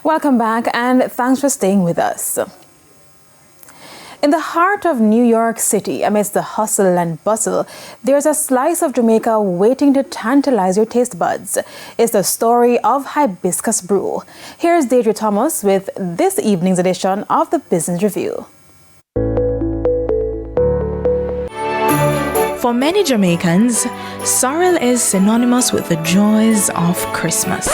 Welcome back and thanks for staying with us. In the heart of New York City, amidst the hustle and bustle, there's a slice of Jamaica waiting to tantalize your taste buds. It's the story of Hibiscus Brew. Here's Deirdre Thomas with this evening's edition of the Business Review. For many Jamaicans, sorrel is synonymous with the joys of Christmas.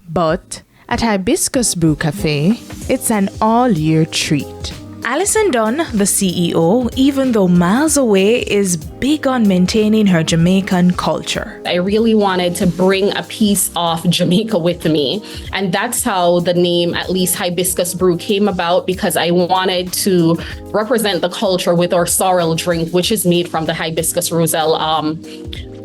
But at Hibiscus Brew Cafe, it's an all-year treat. Alison Dunn, the CEO, even though miles away, is big on maintaining her Jamaican culture. I really wanted to bring a piece of Jamaica with me. And that's how the name, at least Hibiscus Brew, came about, because I wanted to represent the culture with our sorrel drink, which is made from the Hibiscus roselle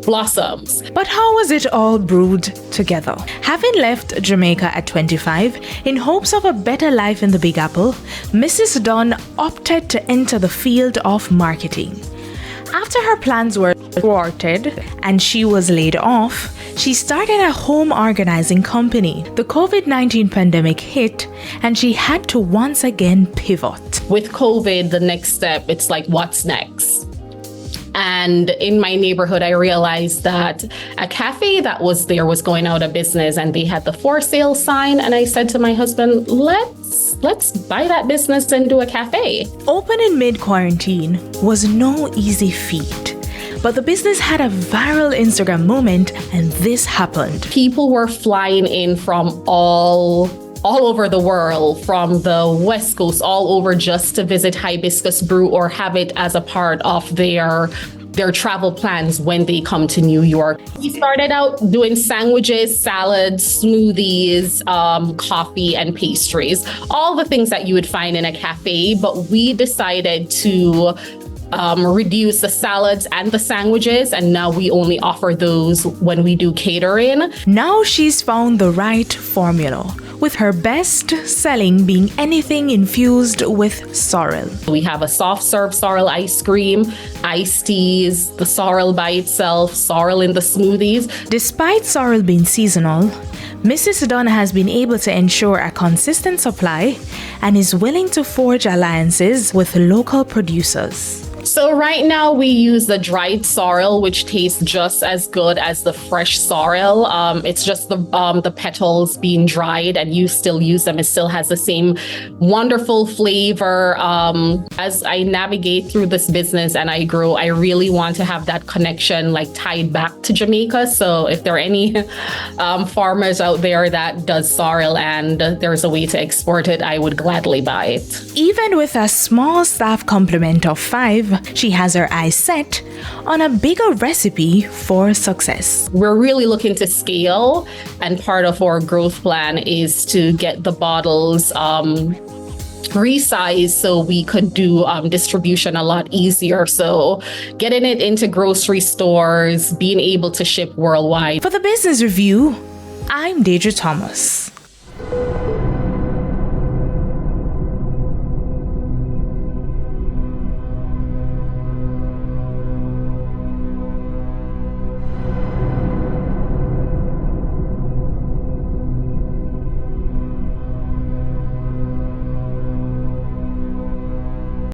blossoms. But how was it all brewed together? Having left Jamaica at 25 in hopes of a better life in the Big Apple, Mrs. Dunn opted to enter the field of marketing. After her plans were thwarted and she was laid off, she started a home organizing company. The COVID-19 pandemic hit and she had to once again pivot. With COVID, the next step, it's like, what's next? And in my neighborhood, I realized that a cafe that was there was going out of business and they had the for sale sign. And I said to my husband, let's buy that business and do a cafe. Opening mid-quarantine was no easy feat. But the business had a viral Instagram moment and this happened. People were flying in from all over the world, from the West Coast, all over, just to visit Hibiscus Brew or have it as a part of their travel plans when they come to New York. We started out doing sandwiches, salads, smoothies, coffee and pastries, all the things that you would find in a cafe, but we decided to reduce the salads and the sandwiches, and now we only offer those when we do catering. Now she's found the right formula, with her best selling being anything infused with sorrel. We have a soft serve sorrel ice cream, iced teas, the sorrel by itself, sorrel in the smoothies. Despite sorrel being seasonal, Mrs. Dunn has been able to ensure a consistent supply and is willing to forge alliances with local producers. So right now we use the dried sorrel, which tastes just as good as the fresh sorrel. It's just the petals being dried and you still use them. It still has the same wonderful flavor. As I navigate through this business and I grow, I really want to have that connection like tied back to Jamaica. So if there are any farmers out there that does sorrel and there's a way to export it, I would gladly buy it. Even with a small staff complement of 5, she has her eyes set on a bigger recipe for success. We're really looking to scale, and part of our growth plan is to get the bottles resized so we could do distribution a lot easier. So getting it into grocery stores, being able to ship worldwide. For the Business Review, I'm Deirdre Thomas.